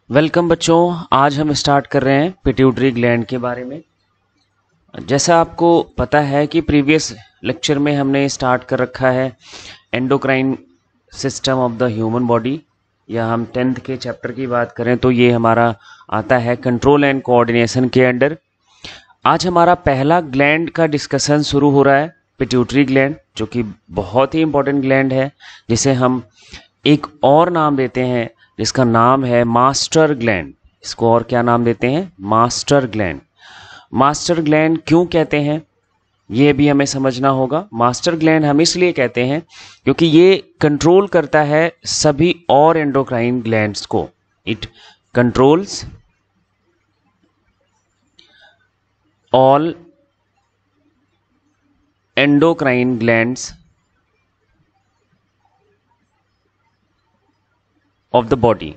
Welcome बच्चों, आज हम स्टार्ट कर रहे हैं पिट्यूटरी ग्लैंड के बारे में। जैसा आपको पता है कि प्रीवियस लेक्चर में हमने स्टार्ट कर रखा है endocrine system of the human body, या हम 10th के चैप्टर की बात करें तो ये हमारा आता है कंट्रोल एंड कोऑर्डिनेशन के अंडर। आज हमारा पहला ग्लैंड का डिस्कशन शुरू हो रहा है, पिट्यूटरी ग्लैंड, जो कि बहुत ही इंपॉर्टेंट ग्लैंड है, जिसे हम एक और नाम देते हैं जिसका नाम है मास्टर ग्लैंड। इसको और क्या नाम देते हैं? Master gland. मास्टर ग्लैंड क्यों कहते हैं ये भी हमें समझना होगा। मास्टर ग्लैंड हम इसलिए कहते हैं क्योंकि ये कंट्रोल करता है सभी और एंडोक्राइन ग्लैंड्स को। It controls all endocrine glands of the body.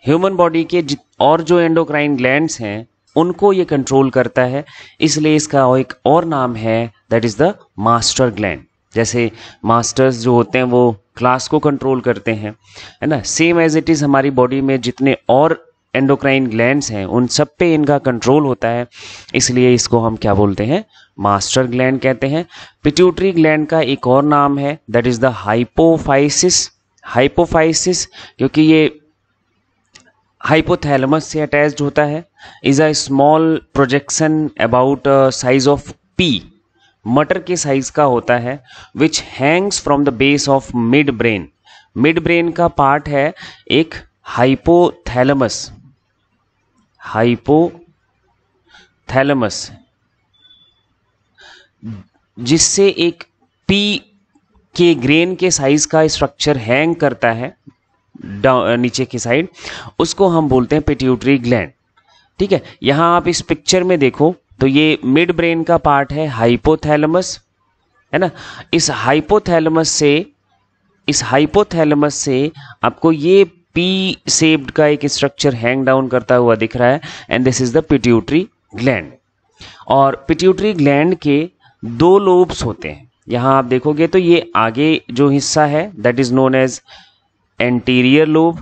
Human body के और जो एंडोक्राइन ग्लैंड्स हैं उनको ये कंट्रोल करता है, इसलिए इसका एक और नाम है, that is the master gland. जैसे मास्टर्स जो होते हैं वो क्लास को कंट्रोल करते हैं, है ना, सेम एज इट इज हमारी बॉडी में जितने और एंडोक्राइन ग्लैंड्स हैं उन सब पे इनका कंट्रोल होता है, इसलिए इसको हम क्या बोलते हैं? मास्टर ग्लैंड कहते हैं। पिट्यूटरी ग्लैंड का एक और नाम है, that is the hypophysis. Hypophysis क्योंकि ये हाइपोथैलेमस से अटैच्ड होता है, is a small projection about size of pea, मटर के साइज का होता है, which hangs from the base of mid brain. Mid brain का पार्ट है एक हाइपोथैलेमस, हाइपोथैलेमस, जिससे एक पी के ग्रेन के साइज का स्ट्रक्चर हैंग करता है नीचे की साइड, उसको हम बोलते हैं पिट्यूटरी ग्लैंड। ठीक है, यहां आप इस पिक्चर में देखो तो ये मिड ब्रेन का पार्ट है हाइपोथैलेमस, है ना। इस हाइपोथैलेमस से आपको ये पी शेप्ड का एक स्ट्रक्चर हैंग डाउन करता हुआ दिख रहा है, and this is the pituitary gland. और पिट्यूटरी ग्लैंड के दो लोब्स होते हैं। यहां आप देखोगे तो ये आगे जो हिस्सा है that is known as anterior lobe,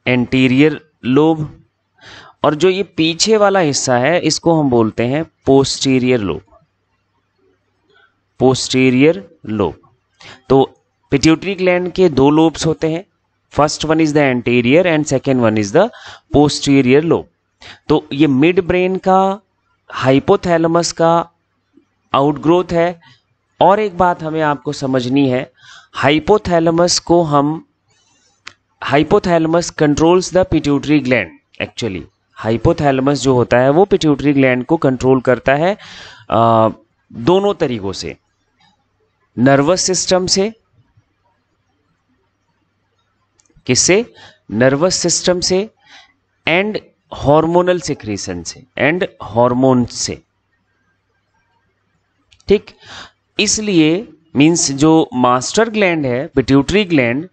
anterior lobe, और जो ये पीछे वाला हिस्सा है इसको हम बोलते हैं पोस्टीरियर लोब, पोस्टीरियर लोब। तो पिट्यूटरी ग्लैंड के दो लोब्स होते हैं, first one is the anterior and second one is the posterior lobe. तो ये मिड ब्रेन का हाइपोथैलेमस का आउटग्रोथ है। और एक बात हमें आपको समझनी है, hypothalamus controls the pituitary gland. Actually hypothalamus जो होता है वो पिट्यूटरी ग्लैंड को कंट्रोल करता है दोनों तरीकों से, नर्वस सिस्टम से, किससे? नर्वस सिस्टम से, एंड हार्मोनल सिक्रीशन से, एंड हार्मोन से। ठीक, इसलिए मींस जो मास्टर ग्लैंड है pituitary gland,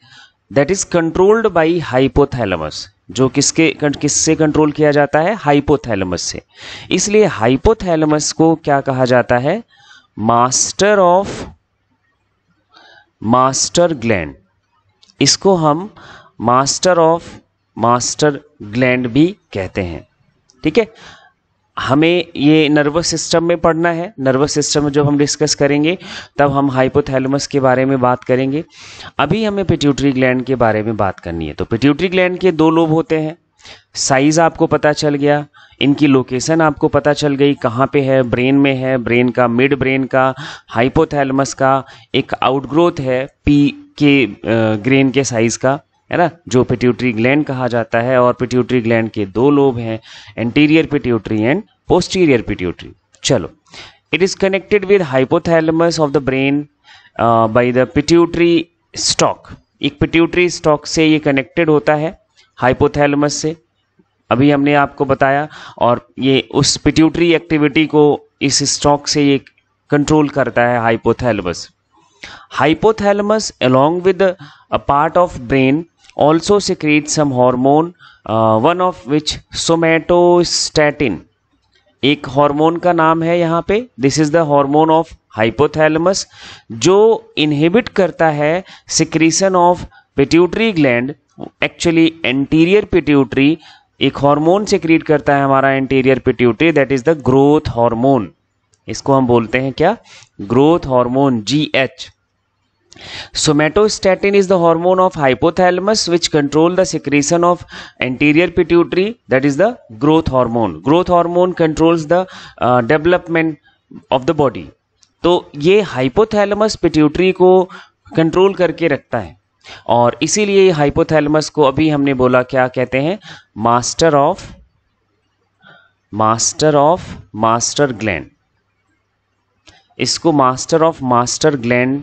that is controlled by hypothalamus, जो किससे कंट्रोल किया जाता है? हाइपोथैलेमस से। इसलिए हाइपोथैलेमस को क्या कहा जाता है? Master gland. इसको हम मास्टर ग्लैंड भी कहते हैं। ठीक है, हमें ये नर्वस सिस्टम में पढ़ना है। नर्वस सिस्टम में जब हम डिस्कस करेंगे तब हम हाइपोथैलेमस के बारे में बात करेंगे। अभी हमें पिट्यूटरी ग्लैंड के बारे में बात करनी है। तो पिट्यूटरी ग्लैंड के दो लोब होते हैं, साइज आपको पता चल गया, इनकी लोकेशन आपको पता चल गई, कहाँ पे है? ब्रेन में है, ब्रेन का, मिड ब्रेन का, हाइपोथैलेमस का एक आउटग्रोथ है पी के ग्रेन के साइज का, है ना, जो पिट्यूटरी ग्लैंड कहा जाता है। और पिट्यूटरी ग्लैंड के दो लोब हैं, anterior pituitary and posterior pituitary. चलो, it is connected with hypothalamus of the brain by the pituitary stalk. एक पिट्यूटरी स्टॉक से ये कनेक्टेड होता है हाइपोथैलेमस से, अभी हमने आपको बताया, और ये उस पिट्यूटरी एक्टिविटी को इस स्टॉक से ये कंट्रोल करता है hypothalamus. Hypothalamus along with a part of brain also secretes some hormone, one of which somatostatin। एक हार्मोन का नाम है यहाँ पे, this is the hormone of hypothalamus, जो इनहिबिट करता है secretion of pituitary gland actually anterior pituitary एक हार्मोन सेक्रीट करता है हमारा anterior pituitary, that is the growth hormone. इसको हम बोलते हैं क्या? Growth hormone, GH। Somatostatin is the hormone of hypothalamus which control the secretion of anterior pituitary, that is the growth hormone. Growth hormone controls the development of the body. तो ये hypothalamus pituitary को control करके रखता है और इसीलिए hypothalamus को अभी हमने बोला क्या कहते हैं? Master gland. इसको मास्टर ऑफ मास्टर ग्लैंड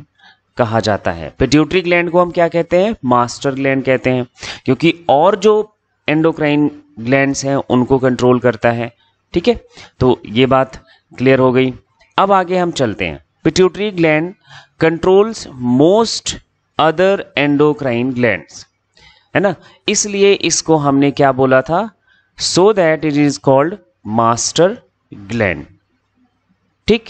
कहा जाता है। पिट्यूटरी ग्लैंड को हम क्या कहते हैं? मास्टर ग्लैंड कहते हैं, क्योंकि और जो एंडोक्राइन ग्लैंड्स हैं उनको कंट्रोल करता है। ठीक है, तो ये बात क्लियर हो गई। अब आगे हम चलते हैं। Pituitary gland controls most other endocrine glands, है ना, इसलिए इसको हमने क्या बोला था? So that it is called master gland. ठीक,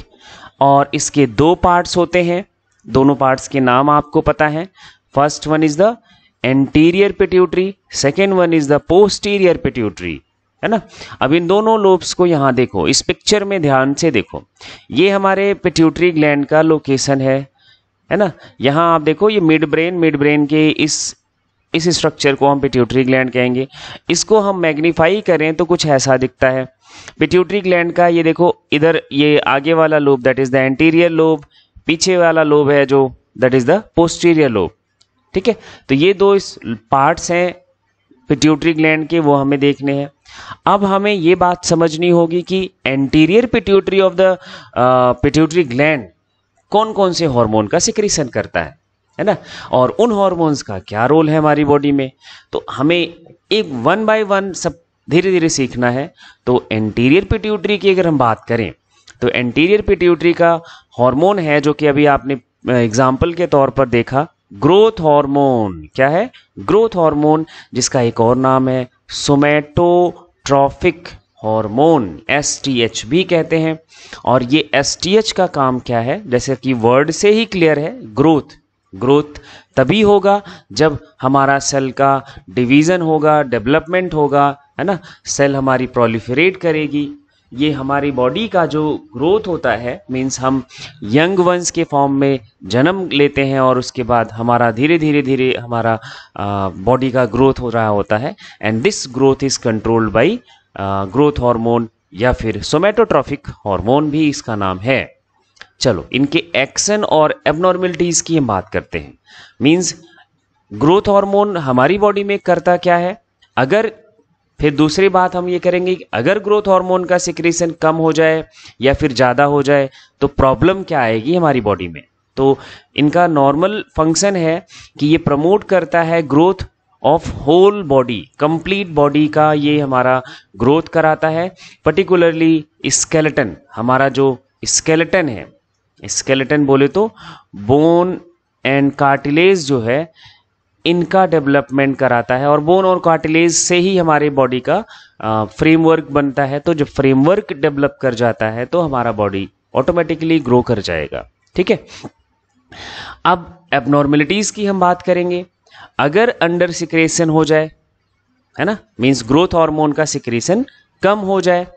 और इसके दो पार्ट्स होते हैं, दोनों पार्ट्स के नाम आपको पता है। First one is the anterior pituitary, second one is the posterior pituitary, है ना। अब इन दोनों लोब्स को यहां देखो, इस पिक्चर में ध्यान से देखो, ये हमारे पिट्यूटरी ग्लैंड का लोकेशन है ना। यहां आप देखो ये मिड ब्रेन के इस स्ट्रक्चर को हम पिट्यूटरी ग्लैंड कहेंगे। इसको हम मैग्नीफाई करें तो कुछ ऐसा दिखता है। पिट्यूटरी ग्लैंड का ये देखो, इधर ये आगे वाला lobe that is the anterior lobe, पीछे वाला लोब है जो that is the posterior lobe. ठीक है, तो ये दो इस पार्ट्स हैं पिट्यूटरी ग्लैंड के, वो हमें देखने हैं। अब हमें ये बात समझनी होगी कि anterior pituitary of the pituitary gland कौन कौन से हार्मोन का सिक्रीशन करता है ना, और उन हार्मोन्स का क्या रोल है हमारी बॉडी में। तो हमें एक वन बाय वन सब धीरे धीरे सीखना है। तो एंटीरियर पिट्यूटरी की अगर हम बात करें तो एंटीरियर पिट्यूटरी का हार्मोन है जो कि अभी आपने एग्जाम्पल के तौर पर देखा, ग्रोथ हार्मोन। क्या है? ग्रोथ हार्मोन, जिसका एक और नाम है सोमैटोट्रॉफिक हार्मोन, STH भी कहते हैं। और ये STH का काम क्या है? जैसे कि वर्ड से ही क्लियर है, ग्रोथ तभी होगा जब हमारा सेल का डिवीजन होगा, डेवलपमेंट होगा, है ना, सेल हमारी प्रोलिफरेट करेगी। ये हमारी बॉडी का जो ग्रोथ होता है मीन्स हम यंग वंस के फॉर्म में जन्म लेते हैं और उसके बाद हमारा धीरे धीरे हमारा बॉडी का ग्रोथ हो रहा होता है, and this growth is controlled by growth hormone या फिर सोमैटोट्रॉफिक हार्मोन भी इसका नाम है। चलो इनके एक्शन और एबनॉर्मलिटीज की हम बात करते हैं। मीन्स ग्रोथ हार्मोन हमारी बॉडी में करता क्या है, अगर फिर दूसरी बात हम ये करेंगे कि अगर ग्रोथ हार्मोन का सिक्रीशन कम हो जाए या फिर ज़्यादा हो जाए तो प्रॉब्लम क्या आएगी हमारी बॉडी में। तो इनका नॉर्मल फंक्शन है कि ये प्रमोट करता है growth of whole body, complete body का ये हमारा ग्रोथ कराता है। पर्टिकुलरली स्केलेटन, हमारा जो स्केलेटन है, स्केलेटन बोले तो बोन एंड कार्टिलेज जो है, इनका डेवलपमेंट कराता है। और बोन और कार्टिलेज से ही हमारे बॉडी का फ्रेमवर्क बनता है। तो जब फ्रेमवर्क डेवलप कर जाता है तो हमारा बॉडी ऑटोमेटिकली ग्रो कर जाएगा। ठीक है, अब एबनॉर्मलिटीज की हम बात करेंगे। अगर अंडर सिक्रेशन हो जाए, है ना, मींस ग्रोथ हार्मोन का सिक्रेशन कम हो जाए,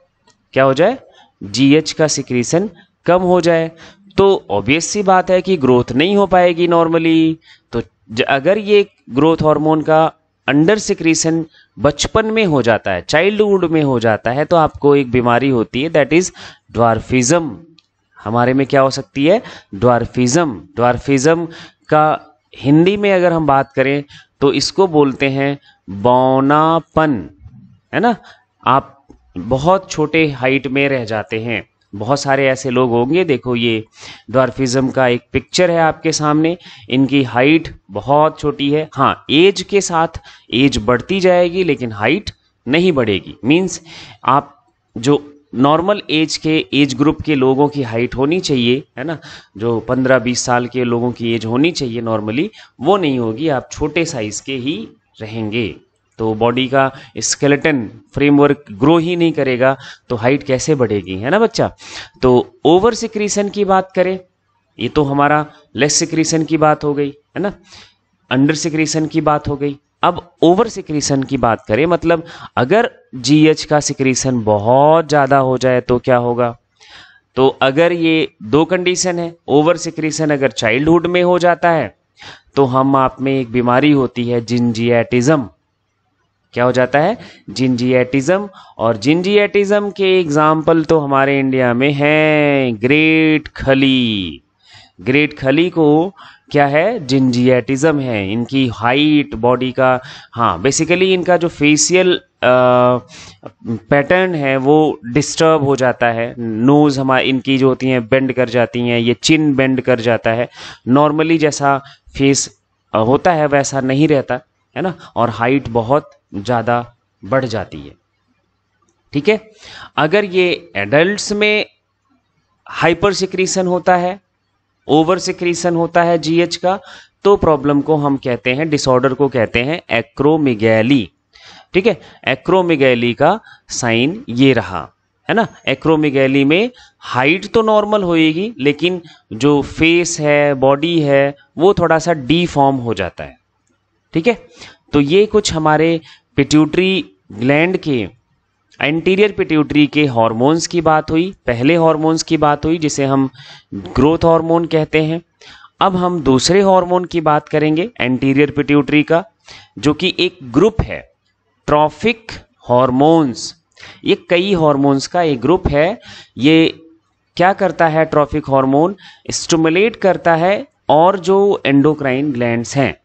क्या हो जाए, GH का सिक्रेशन कम हो जाए, तो ऑब्वियस सी बात है कि ग्रोथ नहीं हो पाएगी नॉर्मली। तो अगर ये ग्रोथ हार्मोन का अंडर सिक्रीशन बचपन में हो जाता है, चाइल्डहुड में हो जाता है, तो आपको एक बीमारी होती है दैट इज ड्वार्फिज्म। हमारे में क्या हो सकती है? ड्वार्फिज्म। ड्वार्फिज्म का हिंदी में अगर हम बात करें तो इसको बोलते हैं बौनापन, है ना। आप बहुत छोटे हाइट में रह जाते हैं। बहुत सारे ऐसे लोग होंगे, देखो ये ड्वार्फिज्म का एक पिक्चर है आपके सामने, इनकी हाइट बहुत छोटी है। हाँ, एज के साथ एज बढ़ती जाएगी लेकिन हाइट नहीं बढ़ेगी। मीन्स आप जो नॉर्मल एज ग्रुप के लोगों की हाइट होनी चाहिए, है ना, जो 15-20 साल के लोगों की एज होनी चाहिए नॉर्मली, वो नहीं होगी, आप छोटे साइज के ही रहेंगे। तो बॉडी का स्केलेटन फ्रेमवर्क ग्रो ही नहीं करेगा तो हाइट कैसे बढ़ेगी, है ना बच्चा। तो ओवर सिक्रीशन की बात करें, ये तो हमारा लेस सिक्रीशन की बात हो गई, है ना, अंडर सिक्रीशन की बात हो गई। अब ओवर सिक्रीशन की बात करें, मतलब अगर जीएच का सिक्रीशन बहुत ज़्यादा हो जाए तो क्या होगा? तो अगर ये दो कंडीशन है, ओवर सिक्रीशन अगर चाइल्डहुड में हो जाता है तो हम आप में एक बीमारी होती है जिंजियाटिज्म। क्या हो जाता है? जिंजियाटिज्म। और जिंजियाटिज्म के एग्जाम्पल तो हमारे इंडिया में हैं ग्रेट खली। ग्रेट खली को क्या है? जिंजियाटिज्म है। इनकी हाइट, बॉडी का, हाँ बेसिकली इनका जो फेशियल पैटर्न है वो डिस्टर्ब हो जाता है। नोज हमारी इनकी जो होती हैं बेंड कर जाती हैं, ये चिन बेंड कर जाता है, नॉर्मली जैसा फेस होता है वैसा नहीं रहता है ना, और हाइट बहुत ज़्यादा बढ़ जाती है। ठीक है, अगर ये एडल्ट्स में हाइपर सिक्रीशन होता है, ओवर सिक्रीशन होता है जीएच का, तो प्रॉब्लम को हम कहते हैं, डिसऑर्डर को कहते हैं एक्रोमेगैली। ठीक है, एक्रोमेगैली का साइन ये रहा है ना। एक्रोमेगैली में हाइट तो नॉर्मल होएगी लेकिन जो फेस है, बॉडी है, वो थोड़ा सा डीफॉर्म हो जाता है। ठीक है, तो ये कुछ हमारे पिट्यूटरी ग्लैंड के, एंटीरियर पिट्यूटरी के हार्मोन्स की बात हुई, पहले हार्मोन्स की बात हुई जिसे हम ग्रोथ हार्मोन कहते हैं। अब हम दूसरे हार्मोन की बात करेंगे एंटीरियर पिट्यूटरी का, जो कि एक ग्रुप है ट्रॉफिक हार्मोन्स। ये कई हार्मोन्स का एक ग्रुप है। ये क्या करता है? ट्रॉफिक हार्मोन स्टिमुलेट करता है और जो एंडोक्राइन ग्लैंड्स हैं।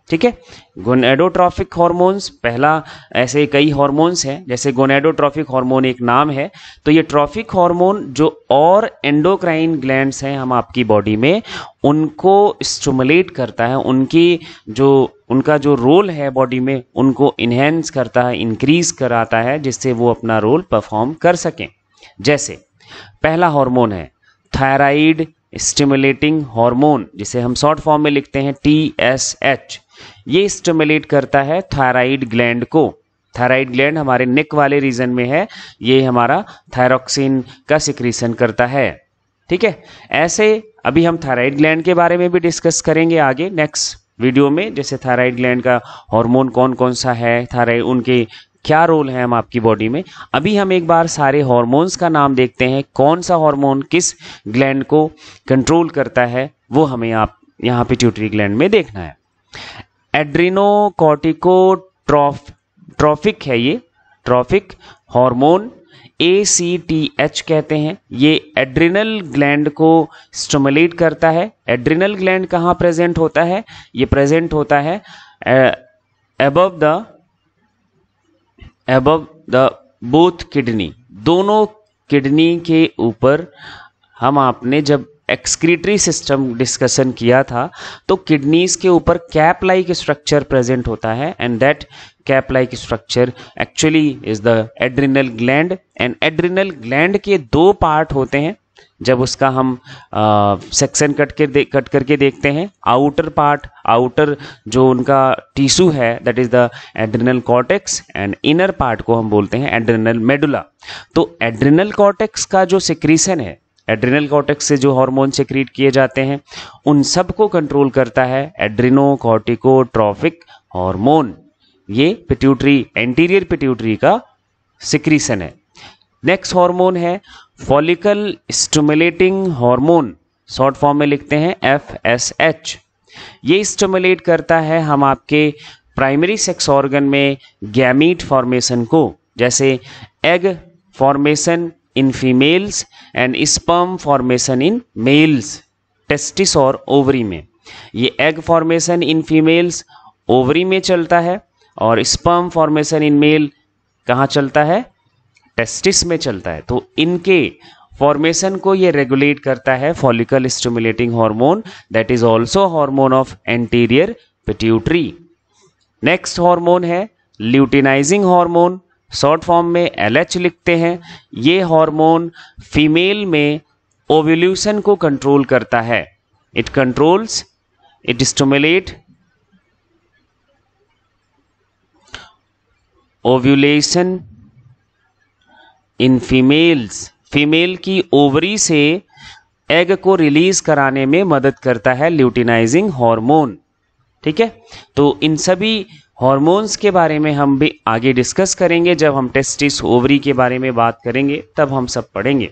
ठीक है, गोनेडोट्रॉफिक हार्मोन्स पहला, ऐसे कई हार्मोन्स हैं, जैसे गोनेडोट्रॉफिक हार्मोन एक नाम है। तो ये ट्रॉफिक हार्मोन जो और एंडोक्राइन ग्लैंड्स हैं हम आपकी बॉडी में, उनको स्टिमुलेट करता है, उनका जो रोल है बॉडी में उनको इन्हेंस करता है, इंक्रीज कराता है, जिससे वो अपना रोल परफॉर्म कर सकें। जैसे पहला हार्मोन है थायराइड स्टिमुलेटिंग हार्मोन, जिसे हम शॉर्ट फॉर्म में लिखते हैं TSH। ये स्टिमुलेट करता है थायराइड ग्लैंड को। थायराइड ग्लैंड हमारे नेक वाले रीजन में है, ये हमारा थायरोक्सिन का सिक्रीशन करता है। ठीक है, ऐसे अभी हम थायराइड ग्लैंड के बारे में भी डिस्कस करेंगे आगे नेक्स्ट वीडियो में, जैसे थायराइड ग्लैंड का हार्मोन कौन कौन सा है, थायराइड उनके क्या रोल है हम आपकी बॉडी में। अभी हम एक बार सारे हार्मोन्स का नाम देखते हैं, कौन सा हार्मोन किस ग्लैंड को कंट्रोल करता है, वो हमें आप यहाँ पिट्यूटरी ग्लैंड में देखना है। एड्रिनोकॉर्टिकोट्रॉफिक है ये ट्रॉफिक हार्मोन, ACTH कहते हैं। ये एड्रिनल ग्लैंड को स्टिमुलेट करता है। एड्रिनल ग्लैंड कहाँ प्रेजेंट होता है? ये प्रेजेंट होता है above the both किडनी, दोनों किडनी के ऊपर। हम आपने जब एक्सक्रीटरी सिस्टम डिस्कशन किया था तो किडनीज के ऊपर कैप लाइक स्ट्रक्चर प्रेजेंट होता है, and that cap like structure actually is the adrenal gland. And adrenal gland के दो पार्ट होते हैं, जब उसका हम सेक्शन कट करके देखते हैं। आउटर पार्ट, आउटर जो उनका टिश्यू है that is the adrenal cortex, and inner part को हम बोलते हैं एड्रिनल मेडुला। तो एड्रिनल कॉर्टेक्स का जो सिक्रीशन है, एड्रिनल कॉर्टेक्स से जो हार्मोन सिक्रीट किए जाते हैं, उन सब को कंट्रोल करता है एड्रिनोकॉर्टिकोट्रॉफिक हार्मोन। ये पिट्यूटरी, एंटीरियर पिट्यूटरी का सिक्रीशन है। नेक्स्ट हार्मोन है follicle stimulating hormone, short form में लिखते हैं FSH। ये स्टिमुलेट करता है हम आपके प्राइमरी सेक्स ऑर्गन में गैमीट फॉर्मेशन को, जैसे egg formation in females and sperm formation in males, testis और ओवरी में। ये egg formation in females ovary में चलता है, और स्पर्म फॉर्मेशन इन मेल कहाँ चलता है? टेस्टिस में चलता है। तो इनके फॉर्मेशन को ये रेगुलेट करता है follicle stimulating hormone, that is also hormone of anterior pituitary. Next hormone है ल्यूटिनाइजिंग हार्मोन, शॉर्ट फॉर्म में LH लिखते हैं। ये हार्मोन फीमेल में ओव्यूल्यूशन को कंट्रोल करता है। It stimulate ovulation in females, female की ओवरी से एग को रिलीज कराने में मदद करता है ल्यूटिनाइजिंग हार्मोन। ठीक है, तो इन सभी हॉर्मोन्स के बारे में हम भी आगे डिस्कस करेंगे, जब हम टेस्टिस ओवरी के बारे में बात करेंगे तब हम सब पढ़ेंगे।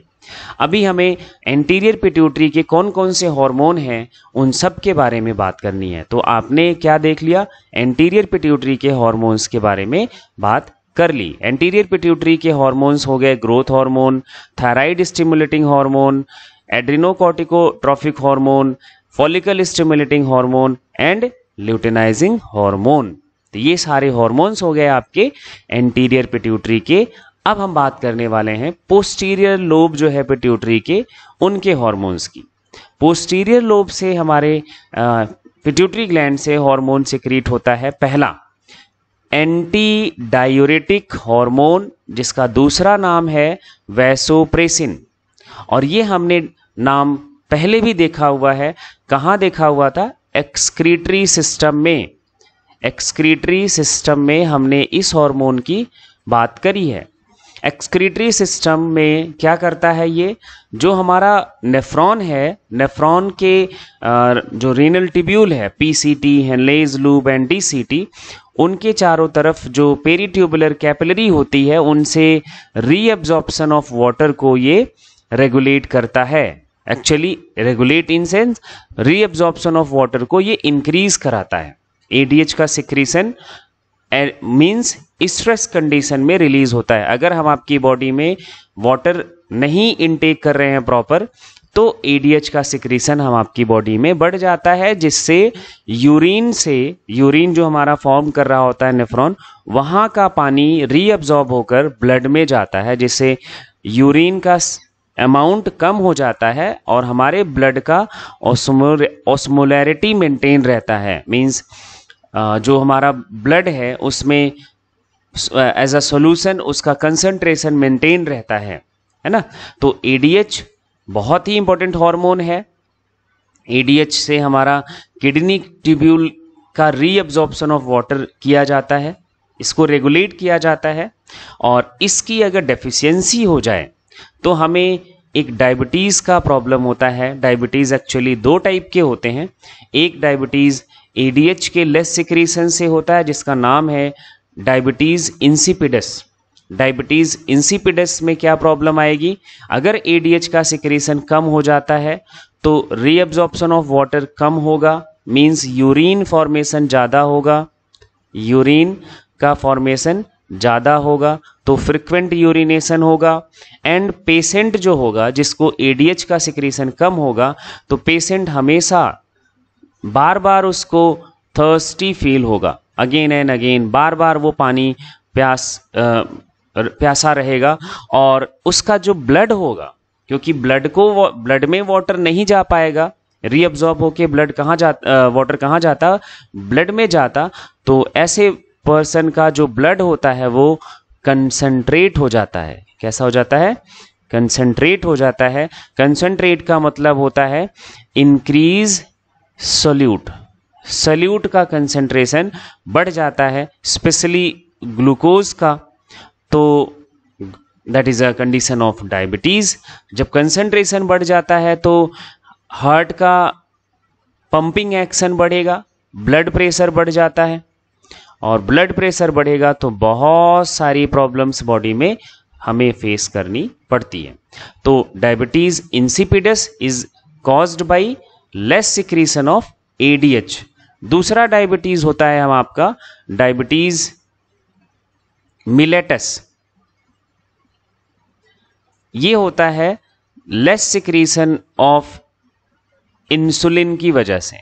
अभी हमें एंटीरियर पिट्यूटरी के कौन कौन से हार्मोन हैं उन सब के बारे में बात करनी है। तो आपने क्या देख लिया, एंटीरियर पिट्यूटरी के हार्मोन्स के बारे में बात कर ली। एंटीरियर पिट्यूटरी के हार्मोन्स हो गए growth hormone, thyroid stimulating hormone, adrenocorticotrophic hormone, follicle stimulating hormone and luteinizing hormone. तो ये सारे हार्मोन्स हो गए आपके एंटीरियर पिट्यूटरी के। अब हम बात करने वाले हैं पोस्टीरियर लोब जो है पिट्यूटरी के, उनके हार्मोन्स की। पोस्टीरियर लोब से हमारे पिट्यूटरी ग्लैंड से हार्मोन सिक्रीट होता है पहला एंटी डायूरेटिक हार्मोन, जिसका दूसरा नाम है वैसोप्रेसिन। और ये हमने नाम पहले भी देखा हुआ है, कहाँ देखा हुआ था, एक्सक्रीटरी सिस्टम में। एक्सक्रीटरी सिस्टम में हमने इस हार्मोन की बात करी है। एक्सक्रीटरी सिस्टम में क्या करता है, ये जो हमारा नेफ्रॉन है, नेफ्रॉन के जो रीनल ट्यूब्यूल है, PCT, Henle's loop and DCT, उनके चारों तरफ जो पेरीट्यूबुलर कैपिलरी होती है, उनसे रीअब्जॉर्प्शन ऑफ वाटर को ये रेगुलेट करता है। Actually regulate in sense reabsorption of water को ये इंक्रीज कराता है। एडीएच का सिक्रीशन मीन्स स्ट्रेस कंडीशन में रिलीज होता है। अगर हम आपकी बॉडी में वाटर नहीं इनटेक कर रहे हैं प्रॉपर, तो एडीएच का सिक्रीशन हम आपकी बॉडी में बढ़ जाता है, जिससे यूरिन जो हमारा फॉर्म कर रहा होता है नेफ्रॉन, वहाँ का पानी रीअब्जॉर्ब होकर ब्लड में जाता है, जिससे यूरिन का अमाउंट कम हो जाता है और हमारे ब्लड का ऑस्मोलैरिटी मेंटेन रहता है। मीन्स जो हमारा ब्लड है उसमें एज अ सॉल्यूशन उसका कंसंट्रेशन मेंटेन रहता है ना। तो एडीएच बहुत ही इंपॉर्टेंट हार्मोन है। एडीएच से हमारा किडनी ट्यूब्यूल का रीअब्जॉर्प्शन ऑफ वाटर किया जाता है, इसको रेगुलेट किया जाता है। और इसकी अगर डेफिशिएंसी हो जाए तो हमें एक डायबिटीज़ का प्रॉब्लम होता है। डायबिटीज़ एक्चुअली दो टाइप के होते हैं। एक डायबिटीज़ एडीएच के लेस सिक्रीशन से होता है, जिसका नाम है डायबिटीज़ इंसिपिडस। डायबिटीज़ इंसिपिडस में क्या प्रॉब्लम आएगी, अगर एडीएच का सिक्रीशन कम हो जाता है तो रीअब्जॉर्प्शन ऑफ वाटर कम होगा, मीन्स यूरिन फॉर्मेशन ज़्यादा होगा, यूरिन का फॉर्मेशन ज़्यादा होगा तो फ्रिक्वेंट यूरिनेशन होगा। एंड पेशेंट जो होगा जिसको एडीएच का सिक्रीशन कम होगा, तो पेशेंट हमेशा बार बार उसको थर्स्टी फील होगा, अगेन एंड अगेन, बार बार वो पानी प्यासा रहेगा। और उसका जो ब्लड होगा, क्योंकि ब्लड में वाटर नहीं जा पाएगा, रीअब्जॉर्ब होके ब्लड वाटर कहाँ जाता, ब्लड में जाता, तो ऐसे पर्सन का जो ब्लड होता है वो कंसंट्रेट हो जाता है। कैसा हो जाता है, कंसंट्रेट हो जाता है। कंसंट्रेट का मतलब होता है इंक्रीज सोल्यूट। सोल्यूट का कंसंट्रेशन बढ़ जाता है, स्पेशली ग्लूकोज का। तो that is a condition of diabetes. जब कंसंट्रेशन बढ़ जाता है तो हार्ट का पंपिंग एक्शन बढ़ेगा, ब्लड प्रेशर बढ़ जाता है, और ब्लड प्रेशर बढ़ेगा तो बहुत सारी प्रॉब्लम्स बॉडी में हमें फेस करनी पड़ती है। तो diabetes insipidus is caused by less secretion of ADH. दूसरा डायबिटीज होता है हम आपका डायबिटीज मिलेटस। ये होता है लेस सिक्रीशन ऑफ इंसुलिन की वजह से।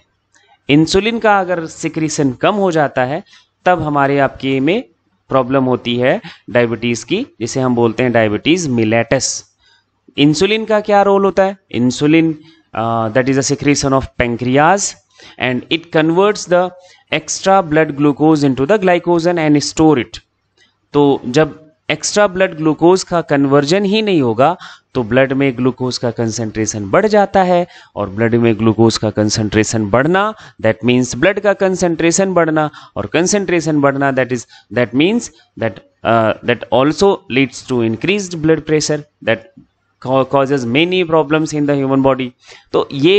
इंसुलिन का अगर सिक्रीशन कम हो जाता है तब हमारे आपके में प्रॉब्लम होती है डायबिटीज़ की, जिसे हम बोलते हैं डायबिटीज़ मिलेटस। इंसुलिन का क्या रोल होता है, insulin that is a secretion of pancreas and it converts the extra blood glucose into the glycogen and store it. तो जब एक्स्ट्रा ब्लड ग्लूकोज का कन्वर्जन ही नहीं होगा तो ब्लड में ग्लूकोज का कंसंट्रेशन बढ़ जाता है, और ब्लड में ग्लूकोज का कंसंट्रेशन बढ़ना दैट मीन्स ब्लड का कंसंट्रेशन बढ़ना, और कंसंट्रेशन बढ़ना that means that also leads to increased blood pressure that causes many problems in the human body। तो ये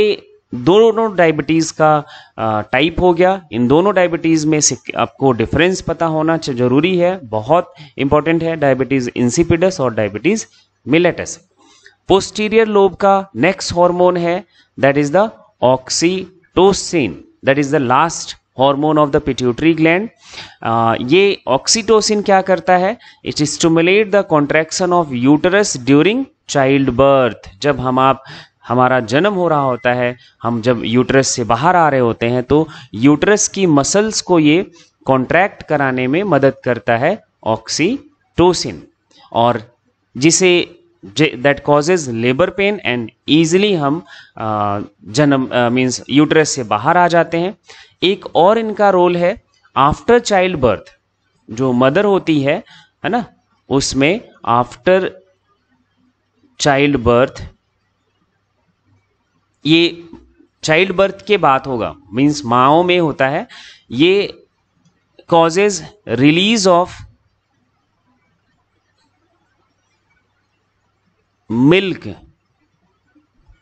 दोनों डायबिटीज़ का टाइप हो गया। इन दोनों डायबिटीज़ में से आपको डिफरेंस पता होना जरूरी है, बहुत इंपॉर्टेंट है, डायबिटीज़ इंसिपिडस और डायबिटीज़ मिलेटस। पोस्टीरियर लोब का नेक्स्ट हार्मोन है that is the oxytocin, that is the last hormone of the pituitary gland. ये ऑक्सीटोसिन क्या करता है? It stimulate the contraction of uterus during child birth. जब हमारा जन्म हो रहा होता है, हम जब यूटरस से बाहर आ रहे होते हैं, तो यूटरस की मसल्स को ये कॉन्ट्रैक्ट कराने में मदद करता है ऑक्सीटोसिन, और जिसे that causes labour pain and easily हम जन्म मीन्स यूटरस से बाहर आ जाते हैं। एक और इनका रोल है आफ्टर चाइल्ड बर्थ, जो मदर होती है ना, उसमें आफ्टर चाइल्ड बर्थ, ये चाइल्ड बर्थ के बाद होगा, मीन्स माओ में होता है, ये causes release of milk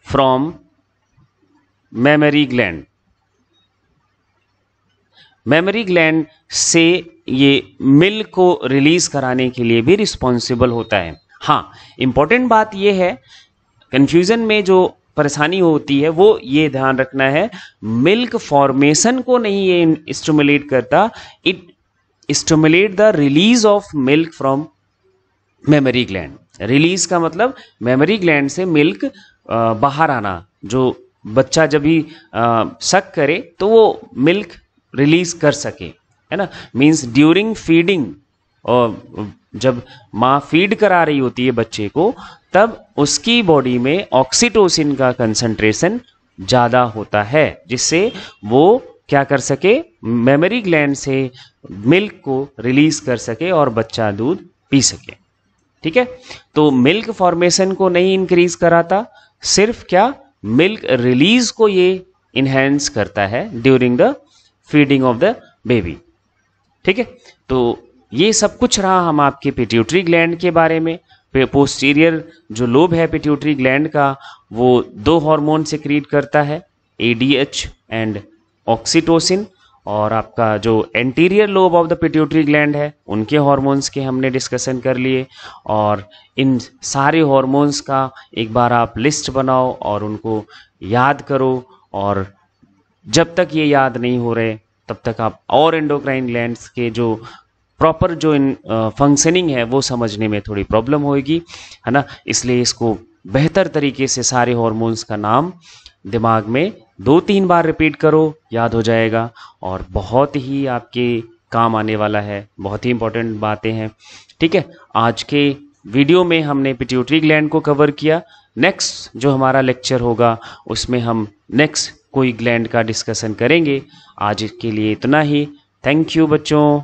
from mammary gland. Mammary gland से ये मिल्क को रिलीज कराने के लिए भी रिस्पॉन्सिबल होता है। हाँ, इंपॉर्टेंट बात ये है, कंफ्यूजन में जो परेशानी होती है वो ये ध्यान रखना है, मिल्क फॉर्मेशन को नहीं ये स्टिमुलेट करता, it stimulate the release of milk from mammary gland. Release का मतलब मेमरी ग्लैंड से मिल्क बाहर आना, जो बच्चा जब भी सक करे तो वो मिल्क रिलीज कर सके, है ना, मीन्स ड्यूरिंग फीडिंग, और जब माँ फीड करा रही होती है बच्चे को, तब उसकी बॉडी में ऑक्सीटोसिन का कंसंट्रेशन ज़्यादा होता है, जिससे वो क्या कर सके, मेमरी ग्लैंड से मिल्क को रिलीज कर सके और बच्चा दूध पी सके। ठीक है, तो मिल्क फॉर्मेशन को नहीं इंक्रीज कराता, सिर्फ क्या मिल्क रिलीज को ये इनहेंस करता है during the feeding of the baby. ठीक है, तो ये सब कुछ रहा हम आपके पिट्यूटरी ग्लैंड के बारे में। पोस्टीरियर जो लोब है पिट्यूटरी ग्लैंड का, वो दो हार्मोन सिक्रीट करता है, ADH एंड ऑक्सीटोसिन, और आपका जो anterior lobe of the pituitary gland है, उनके हार्मोन्स के हमने डिस्कशन कर लिए। और इन सारे हार्मोन्स का एक बार आप लिस्ट बनाओ और उनको याद करो, और जब तक ये याद नहीं हो रहे तब तक आप और एंडोक्राइन ग्लैंड्स के जो प्रॉपर जो फंक्शनिंग है वो समझने में थोड़ी प्रॉब्लम होगी, है ना। इसलिए इसको बेहतर तरीके से सारे हार्मोन्स का नाम दिमाग में 2-3 बार रिपीट करो, याद हो जाएगा, और बहुत ही आपके काम आने वाला है, बहुत ही इंपॉर्टेंट बातें हैं। ठीक है, आज के वीडियो में हमने पिट्यूटरी ग्लैंड को कवर किया। नेक्स्ट जो हमारा लेक्चर होगा उसमें हम नेक्स्ट कोई ग्लैंड का डिस्कशन करेंगे। आज के लिए इतना ही। थैंक यू बच्चों।